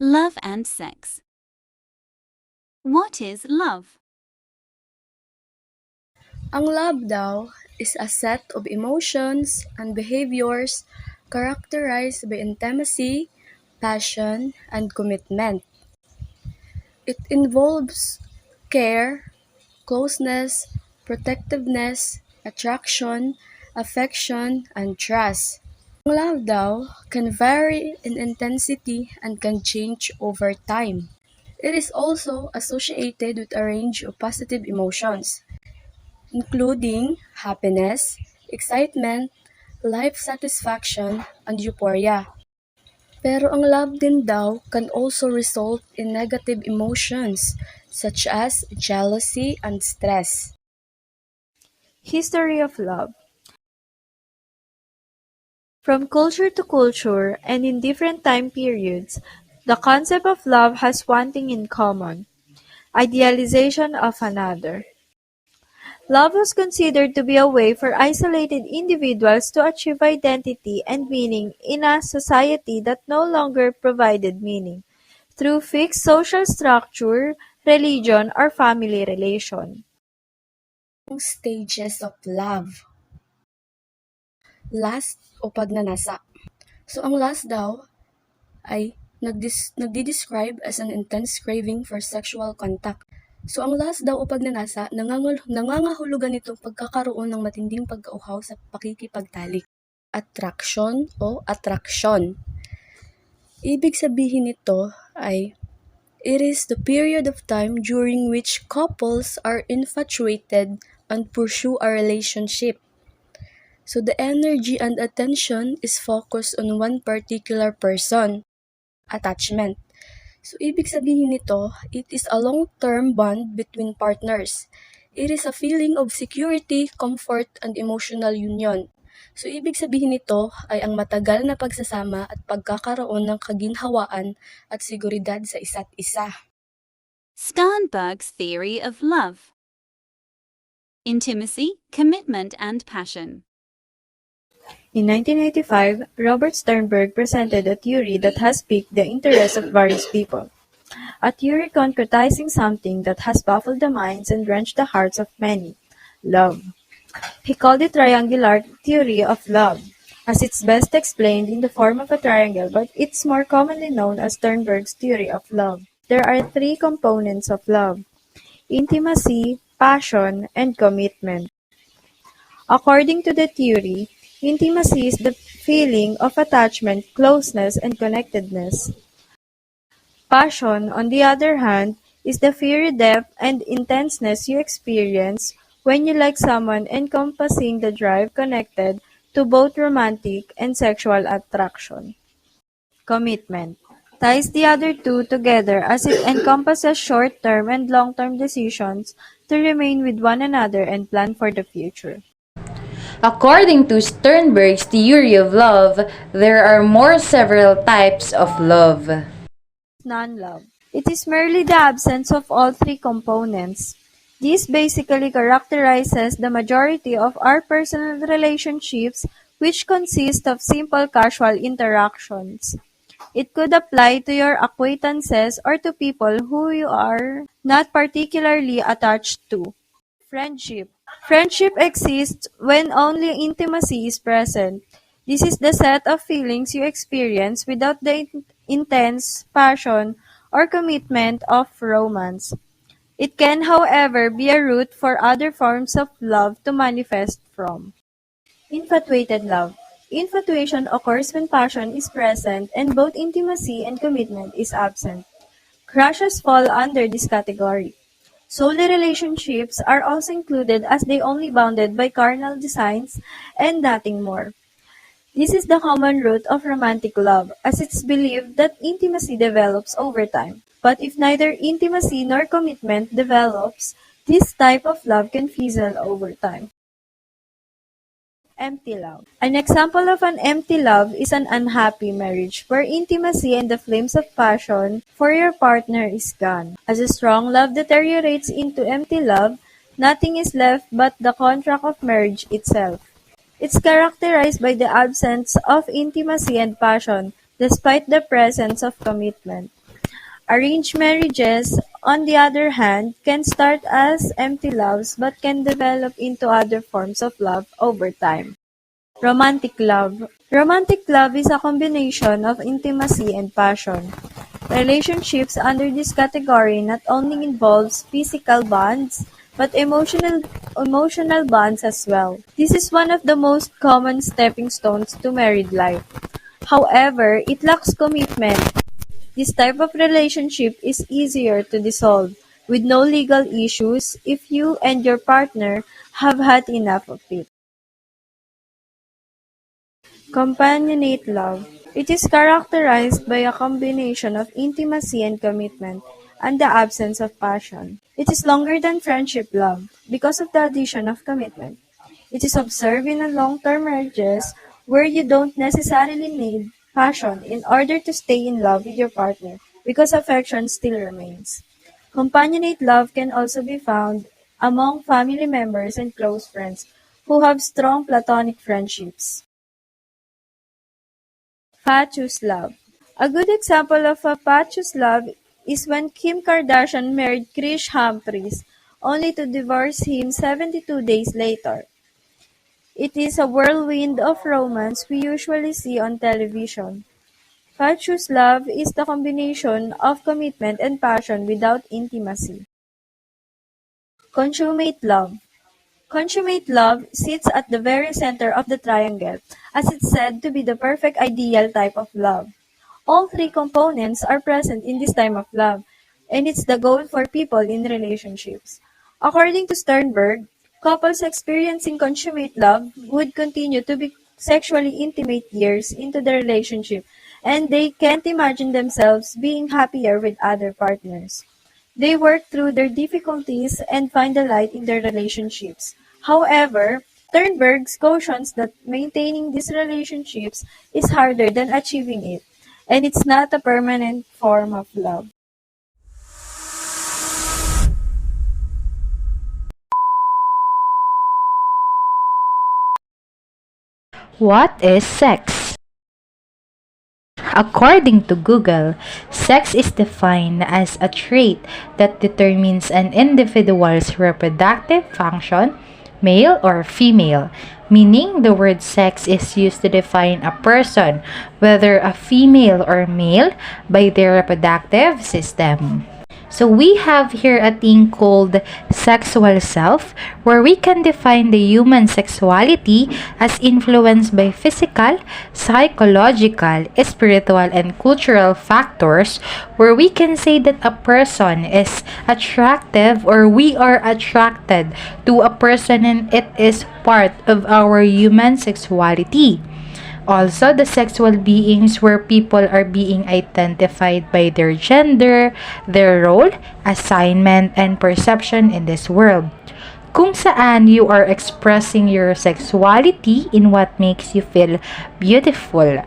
Love and sex. What is love? Ang love daw is a set of emotions and behaviors characterized by intimacy, passion, and commitment. It involves care, closeness, protectiveness, attraction, affection, and trust. Ang love daw can vary in intensity and can change over time. It is also associated with a range of positive emotions, including happiness, excitement, life satisfaction, and euphoria. Pero ang love din daw can also result in negative emotions such as jealousy and stress. History of love. From culture to culture and in different time periods, the concept of love has one thing in common: idealization of another. Love was considered to be a way for isolated individuals to achieve identity and meaning in a society that no longer provided meaning through fixed social structure, religion, or family relation. Stages of love. Last o pagnanasa. So ang last daw ay nagdi-describe as an intense craving for sexual contact. So ang last daw o pagnanasa, nangangahulugan itong pagkakaroon ng matinding pagkauhaw sa pakikipagtalik. Attraction o attraction. Ibig sabihin nito ay it is the period of time during which couples are infatuated and pursue a relationship. So the energy and attention is focused on one particular person. Attachment. So ibig sabihin nito, it is a long-term bond between partners. It is a feeling of security, comfort, and emotional union. So ibig sabihin nito ay ang matagal na pagsasama at pagkakaroon ng kaginhawaan at seguridad sa isa't isa. Sternberg's theory of love. Intimacy, commitment, and passion. In 1985, Robert Sternberg presented a theory that has piqued the interest of various people. A theory concretizing something that has baffled the minds and wrenched the hearts of many: love. He called it triangular theory of love, as it's best explained in the form of a triangle, but it's more commonly known as Sternberg's theory of love. There are three components of love: intimacy, passion, and commitment. According to the theory, intimacy is the feeling of attachment, closeness, and connectedness. Passion, on the other hand, is the fiery depth and intenseness you experience when you like someone, encompassing the drive connected to both romantic and sexual attraction. Commitment ties the other two together as it encompasses short-term and long-term decisions to remain with one another and plan for the future. According to Sternberg's theory of love, there are more several types of love. Non-love. It is merely the absence of all three components. This basically characterizes the majority of our personal relationships, which consist of simple casual interactions. It could apply to your acquaintances or to people who you are not particularly attached to. Friendship. Friendship exists when only intimacy is present. This is the set of feelings you experience without the intense passion or commitment of romance. It can, however, be a route for other forms of love to manifest from. Infatuated love. Infatuation occurs when passion is present and both intimacy and commitment is absent. Crushes fall under this category. Solely relationships are also included as they only bounded by carnal designs and nothing more. This is the common root of romantic love, as it's believed that intimacy develops over time. But if neither intimacy nor commitment develops, this type of love can fizzle over time. Empty love. An example of an empty love is an unhappy marriage where intimacy and the flames of passion for your partner is gone. As a strong love deteriorates into empty love, nothing is left but the contract of marriage itself. It's characterized by the absence of intimacy and passion, despite the presence of commitment. Arranged marriages, on the other hand, can start as empty loves but can develop into other forms of love over time. Romantic love. Romantic love is a combination of intimacy and passion. Relationships under this category not only involves physical bonds, but emotional bonds as well. This is one of the most common stepping stones to married life. However, it lacks commitment. This type of relationship is easier to dissolve, with no legal issues if you and your partner have had enough of it. Companionate love. It is characterized by a combination of intimacy and commitment, and the absence of passion. It is longer than friendship love because of the addition of commitment. It is observed in a long-term marriages where you don't necessarily need passion in order to stay in love with your partner because affection still remains. Companionate love can also be found among family members and close friends who have strong platonic friendships. Fatuous love. A good example of a fatuous love is when Kim Kardashian married Chris Humphries, only to divorce him 72 days later. It is a whirlwind of romance we usually see on television. Fatuous love is the combination of commitment and passion without intimacy. Consummate love. Consummate love sits at the very center of the triangle, as it's said to be the perfect ideal type of love. All three components are present in this type of love, and it's the goal for people in relationships. According to Sternberg, couples experiencing consummate love would continue to be sexually intimate years into the relationship, and they can't imagine themselves being happier with other partners. They work through their difficulties and find the light in their relationships. However, Sternberg cautions that maintaining these relationships is harder than achieving it, and it's not a permanent form of love. What is sex? According to Google, sex is defined as a trait that determines an individual's reproductive function, male or female, meaning the word sex is used to define a person, whether a female or male, by their reproductive system. So we have here a thing called sexual self, where we can define the human sexuality as influenced by physical, psychological, spiritual, and cultural factors, where we can say that a person is attractive or we are attracted to a person and it is part of our human sexuality. Also, the sexual beings where people are being identified by their gender, their role, assignment, and perception in this world. Kung saan you are expressing your sexuality in what makes you feel beautiful.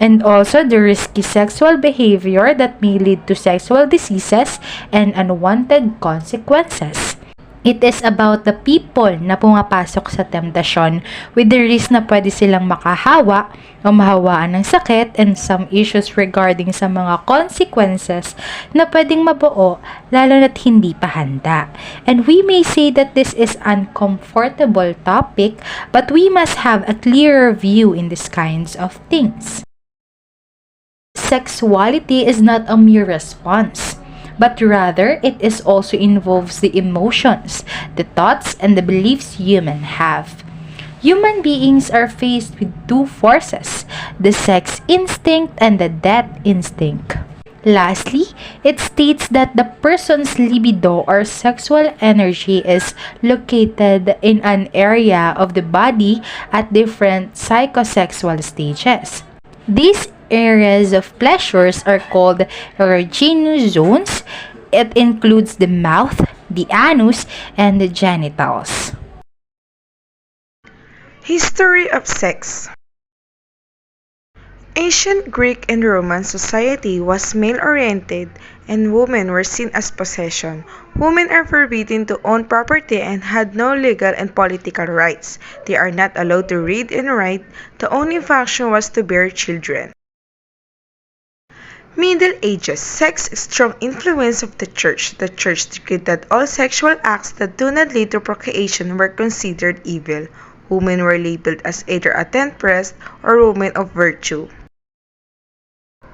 And also the risky sexual behavior that may lead to sexual diseases and unwanted consequences. It is about the people na pumapasok sa temptasyon with the risk na pwede silang makahawa o mahawaan ng sakit and some issues regarding sa mga consequences na pwedeng mabuo lalo na't hindi pa handa. And we may say that this is uncomfortable topic, but we must have a clearer view in these kinds of things. Sexuality is not a mere response, but rather it is also involves the emotions, the thoughts, and the beliefs humans have. Human beings are faced with two forces, the sex instinct and the death instinct. Lastly, it states that the person's libido or sexual energy is located in an area of the body at different psychosexual stages. These areas of pleasures are called erogenous zones. It includes the mouth, the anus, and the genitals. History of sex. Ancient Greek and Roman society was male-oriented and women were seen as possession. Women are forbidden to own property and had no legal and political rights. They are not allowed to read and write. The only function was to bear children. Middle Ages. Sex is strong influence of the church. The church decreed that all sexual acts that do not lead to procreation were considered evil. Women were labeled as either a temptress or women of virtue.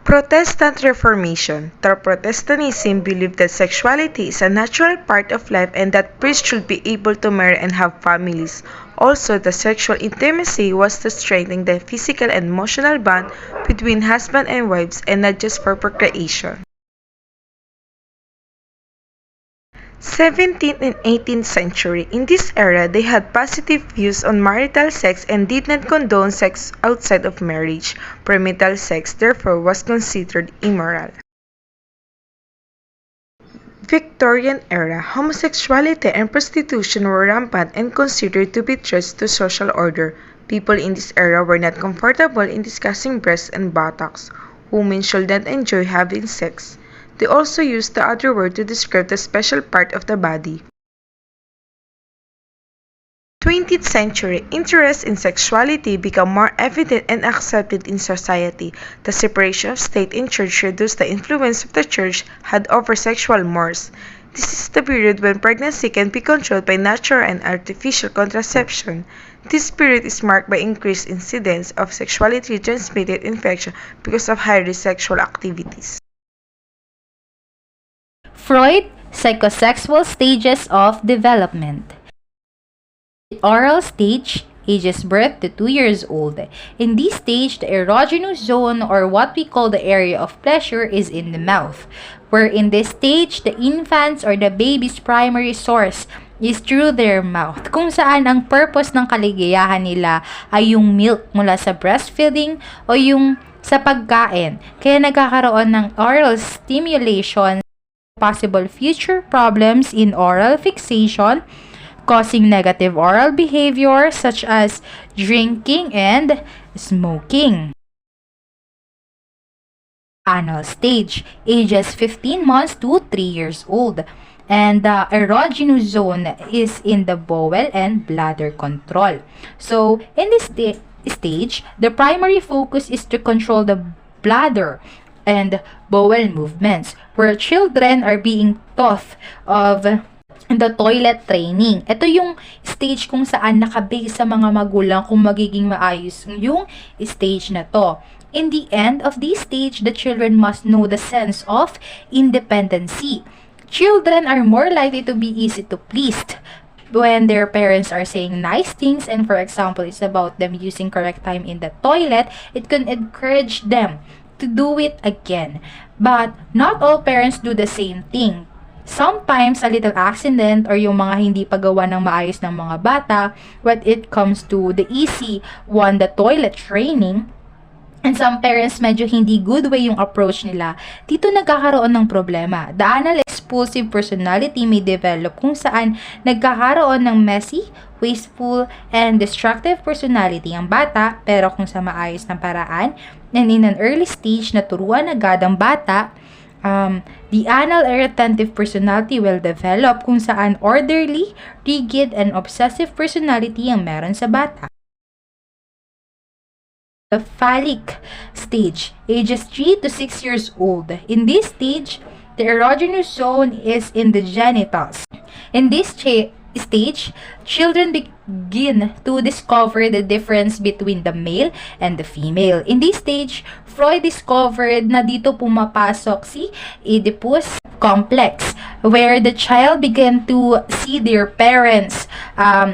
Protestant Reformation. The Protestantism believed that sexuality is a natural part of life and that priests should be able to marry and have families. Also, the sexual intimacy was to strengthen the physical and emotional bond between husband and wives and not just for procreation. 17th and 18th century. In this era, they had positive views on marital sex and did not condone sex outside of marriage. Premarital sex, therefore, was considered immoral. Victorian era. Homosexuality and prostitution were rampant and considered to be threats to social order. People in this era were not comfortable in discussing breasts and buttocks. Women should not enjoy having sex. They also used the other word to describe the special part of the body. 20th century. Interest in sexuality became more evident and accepted in society. The separation of state and church reduced the influence of the church had over sexual mores. This is the period when pregnancy can be controlled by natural and artificial contraception. This period is marked by increased incidence of sexually transmitted infection because of high-risk sexual activities. Freud, psychosexual stages of development. Oral stage, ages birth to 2 years old. In this stage, the erogenous zone, or what we call the area of pleasure, is in the mouth. Where in this stage, the infant's or the baby's primary source is through their mouth, kung saan ang purpose ng kaligayahan nila ay yung milk mula sa breastfeeding o yung sa pagkain. Kaya nagkakaroon ng oral stimulation, possible future problems in oral fixation, causing negative oral behavior such as drinking and smoking. Anal stage, ages 15 months to 3 years old. And the erogenous zone is in the bowel and bladder control. So, in this stage, the primary focus is to control the bladder and bowel movements, where children are being taught of the toilet training. Ito yung stage kung saan nakabase sa mga magulang kung magiging maayos yung stage na to. In the end of this stage, the children must know the sense of independency. Children are more likely to be easy to please when their parents are saying nice things, and for example, it's about them using correct time in the toilet. It can encourage them to do it again. But not all parents do the same thing. Sometimes, a little accident or yung mga hindi paggawa ng maayos ng mga bata, when it comes to the easy one, the toilet training, and some parents medyo hindi good way yung approach nila, dito nagkakaroon ng problema. The anal expulsive personality may develop kung saan nagkakaroon ng messy, wasteful, and destructive personality ang bata, pero kung sa maayos ng paraan, and in an early stage na turuan agad ang bata, the anal retentive personality will develop kung saan orderly, rigid, and obsessive personality ang meron sa bata. The phallic stage, ages 3 to 6 years old. In this stage, the erogenous zone is in the genitals. In this stage, children begin to discover the difference between the male and the female. In this stage, Freud discovered na dito pumapasok si Oedipus complex, where the child began to see their parents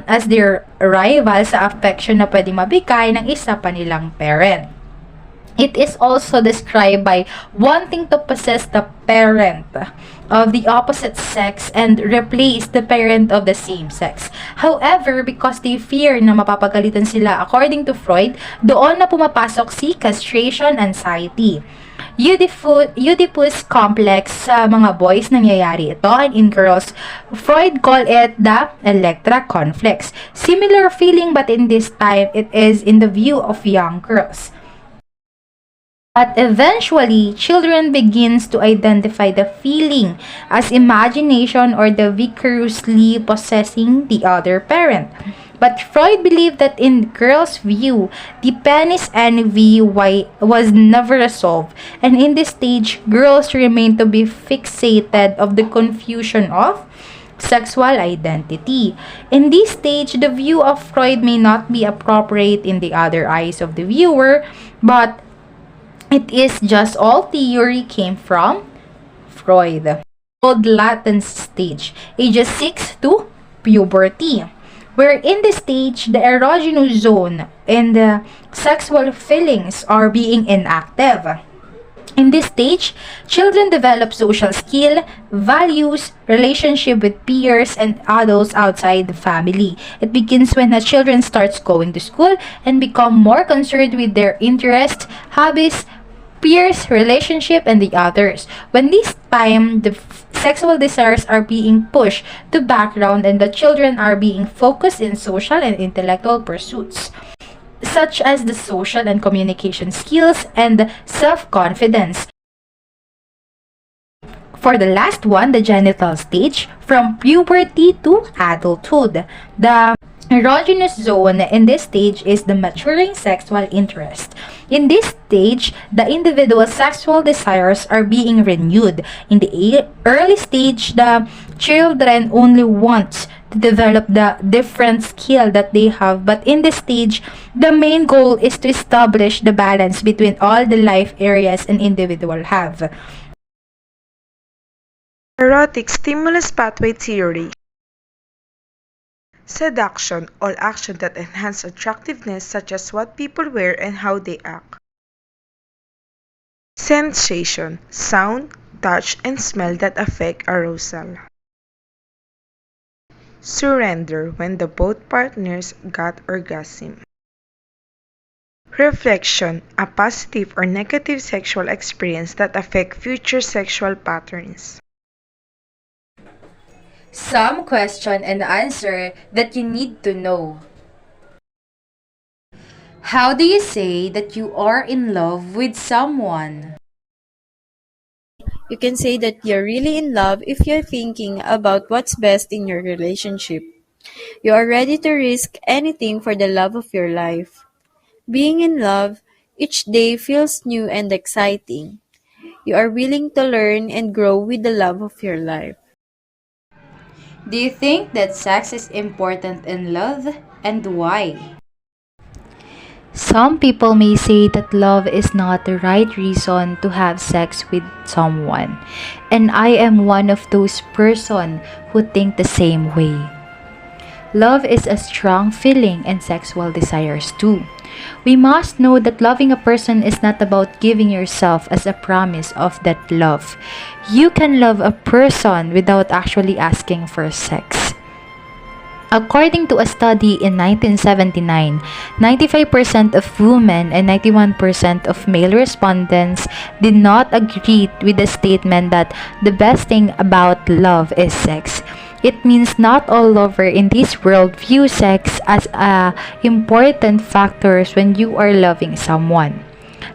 as their rival sa affection na pwede mabigay ng isa pa nilang parent. It is also described by wanting to possess the parent of the opposite sex and replace the parent of the same sex. However, because they fear na mapapagalitan sila, according to Freud, doon na pumapasok si castration anxiety. Oedipus complex sa mga boys nangyayari ito, and in girls, Freud called it the Electra complex. Similar feeling, but in this time, it is in the view of young girls. But eventually, children begins to identify the feeling as imagination or the vicariously possessing the other parent. But Freud believed that in girls' view, the penis envy was never resolved, and in this stage, girls remain to be fixated of the confusion of sexual identity. In this stage, the view of Freud may not be appropriate in the other eyes of the viewer, but it is just all theory came from Freud. Called latent stage, ages 6 to puberty, where in this stage, the erogenous zone and the sexual feelings are being inactive. In this stage, children develop social skill, values, relationship with peers and adults outside the family. It begins when the children starts going to school and become more concerned with their interests, hobbies, peers, relationship, and the others. When this time, the sexual desires are being pushed to background and the children are being focused in social and intellectual pursuits, such as the social and communication skills and self-confidence. For the last one, the genital stage, from puberty to adulthood. The erogenous zone in this stage is the maturing sexual interest. In this stage, the individual's sexual desires are being renewed. In the early stage, the children only want to develop the different skill that they have, but in this stage, the main goal is to establish the balance between all the life areas an individual have. Erotic stimulus pathway theory. Seduction, all action that enhance attractiveness such as what people wear and how they act. Sensation, sound, touch, and smell that affect arousal. Surrender, when the both partners got orgasm. Reflection, a positive or negative sexual experience that affect future sexual patterns. Some question and answer that you need to know. How do you say that you are in love with someone? You can say that you're really in love if you're thinking about what's best in your relationship. You are ready to risk anything for the love of your life. Being in love, each day feels new and exciting. You are willing to learn and grow with the love of your life. Do you think that sex is important in love, and why? Some people may say that love is not the right reason to have sex with someone, and I am one of those person who think the same way. Love is a strong feeling and sexual desires too. We must know that loving a person is not about giving yourself as a promise of that love. You can love a person without actually asking for sex. According to a study in 1979, 95% of women and 91% of male respondents did not agree with the statement that the best thing about love is sex. It means not all lovers in this world view sex as important factors when you are loving someone.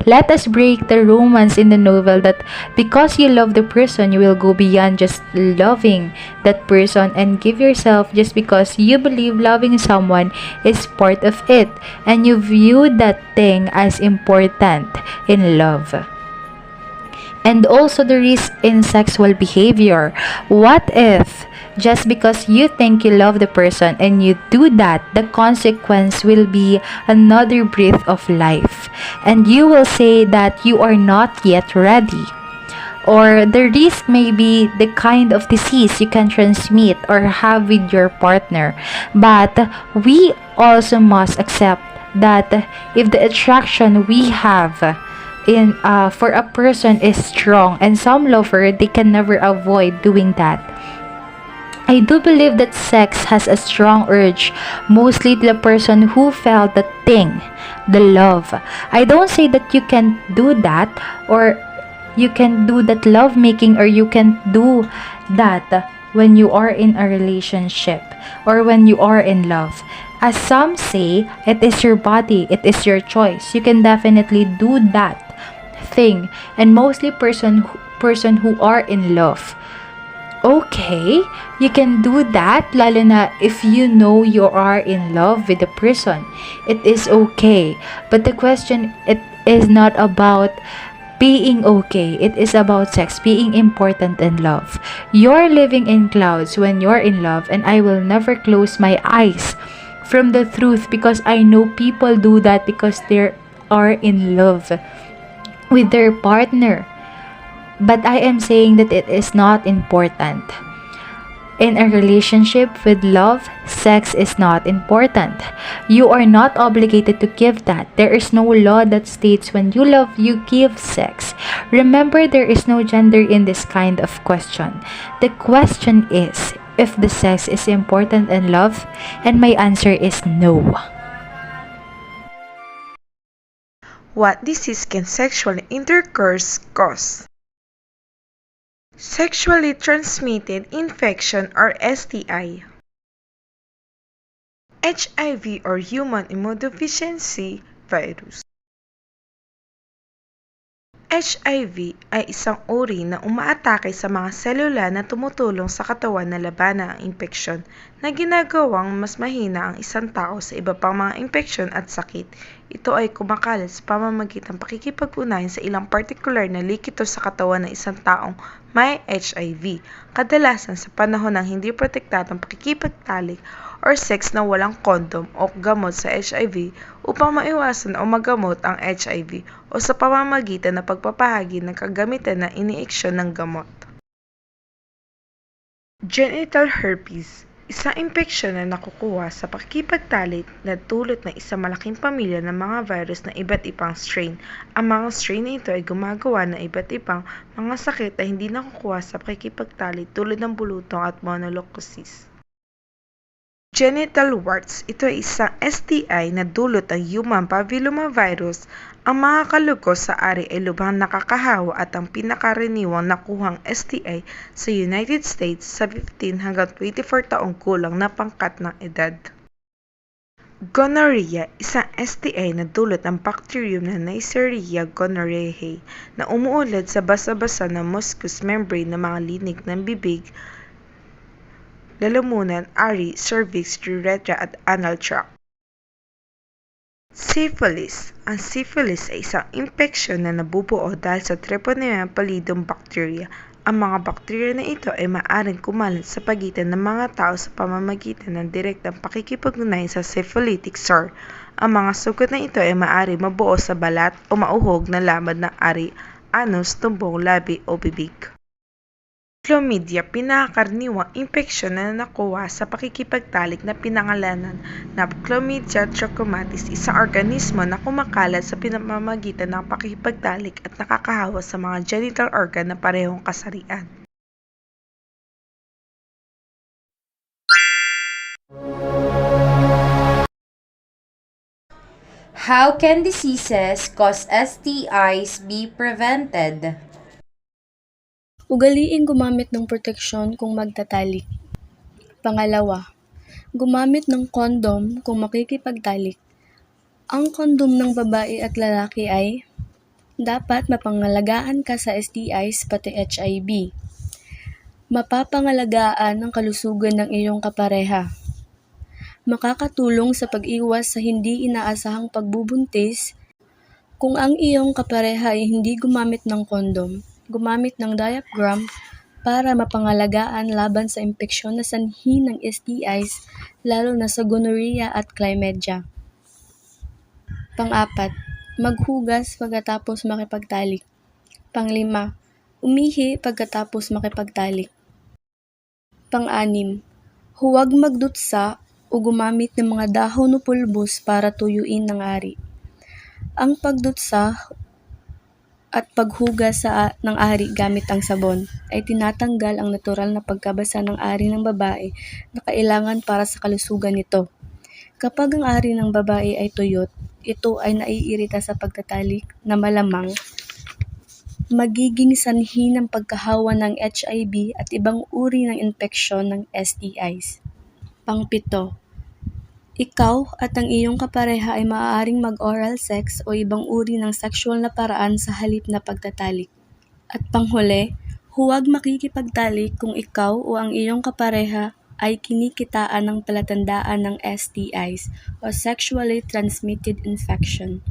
Let us break the romance in the novel that because you love the person, you will go beyond just loving that person and give yourself just because you believe loving someone is part of it and you view that thing as important in love. And also the risk in sexual behavior. What if just because you think you love the person and you do that, the consequence will be another breath of life, and you will say that you are not yet ready? Or the risk may be the kind of disease you can transmit or have with your partner. But we also must accept that if the attraction we have for a person is strong, and some lover, they can never avoid doing that. I do believe that sex has a strong urge, mostly to the person who felt the thing, the love. I don't say that you can do that, or you can do that love making, or you can do that when you are in a relationship or when you are in love. As some say, it is your body, it is your choice. You can definitely do that thing, and mostly person who are in love Okay, you can do that lalo na if you know you are in love with the person. It is okay. But the question, it is not about being okay. It is about sex being important in love. You're living in clouds when you're in love, and I will never close my eyes from the truth because I know people do that because they are in love with their partner. But I am saying that it is not important. In a relationship with love, sex is not important. You are not obligated to give that. There is no law that states when you love, you give sex. Remember, there is no gender in this kind of question. The question is if the sex is important in love, and my answer is no. What disease can sexual intercourse cause? Sexually transmitted infection or STI. HIV or human immunodeficiency virus. HIV ay isang uri na umaatake sa mga selula na tumutulong sa katawan na labanan ang impeksyon na ginagawang mas mahina ang isang tao sa iba pang mga impeksyon at sakit. Ito ay kumakalat sa pamamagitan ng pakikipag-ugnayan sa ilang partikular na likito sa katawan ng isang taong may HIV, kadalasan sa panahon ng hindi protektadong pakikipagtalik or sex na walang kondom o gamot sa HIV upang maiwasan o magamot ang HIV o sa pamamagitan ng pagpapahagi ng kagamitan na iniiksyon ng gamot. Genital herpes, isang impeksyon na nakukuha sa pakikipagtalik na dulot ng isang malaking pamilya ng mga virus na iba't ibang strain. Ang mga strain na ito ay gumagawa ng iba't ibang mga sakit na hindi nakukuha sa pakikipagtalik tulad ng bulutong at mononucleosis. Genital warts, ito ay isang STI na dulot ng human papillomavirus. Ang mga kalugos sa ari ay lubhang nakakahawa at ang pinakaraniwang nakuhang STI sa United States sa 15 hanggang 24 taong gulang na pangkat ng edad. Gonorrhea, isang STI na dulot ng bacterium na Neisseria gonorrhoeae na umuulad sa basa-basa ng mucous membrane ng mga linig ng bibig, lalamunan, ari, cervix, urethra at anal tract. Syphilis. Ang syphilis ay isang impeksyon na nabubuo dahil sa Treponema pallidum bacteria. Ang mga bakterya na ito ay maaaring kumalat sa pagitan ng mga tao sa pamamagitan ng direktang pakikipag-ugnayan sa syphilitic sore. Ang mga sugat na ito ay maaaring mabuo sa balat o mauhog na laman ng ari, anus, tumbong, labi o bibig. Chlamydia, pinakakaraniwang impeksyon na nakuha sa pakikipagtalik na pinangalanan na Chlamydia trachomatis, isang organismo na kumakalat sa pinamamagitan ng pakikipagtalik at nakakahawa sa mga genital organ na parehong kasarian. How can diseases cause STIs be prevented? Ugaliing gumamit ng proteksyon kung magtatalik. Pangalawa, gumamit ng kondom kung makikipagtalik. Ang kondom ng babae at lalaki ay dapat mapangalagaan ka sa STIs pati HIV. Mapapangalagaan ang kalusugan ng iyong kapareha. Makakatulong sa pag-iwas sa hindi inaasahang pagbubuntis kung ang iyong kapareha ay hindi gumamit ng kondom. Gumamit ng diaphragm para mapangalagaan laban sa impeksyon na sanhi ng STIs, lalo na sa gonorrhea at chlamydia. Pang-apat, maghugas pagkatapos makipagtalik. Pang-5, umihi pagkatapos makipagtalik. Pang-6, huwag magdutsa o gumamit ng mga dahon o pulbos para tuyuin ng ari. Ang pagdutsa at paghugas ng ari gamit ang sabon ay tinatanggal ang natural na pagkabasa ng ari ng babae na kailangan para sa kalusugan nito. Kapag ang ari ng babae ay tuyot, ito ay naiirita sa pagtatalik na malamang magiging sanhi ng pagkahawa ng HIV at ibang uri ng infeksyon ng STIs. Pang-7, ikaw at ang iyong kapareha ay maaaring mag-oral sex o ibang uri ng sexual na paraan sa halip na pagtatalik. At panghuli, Huwag makikipagtalik kung ikaw o ang iyong kapareha ay kinikitaan ng palatandaan ng STIs o sexually transmitted infection.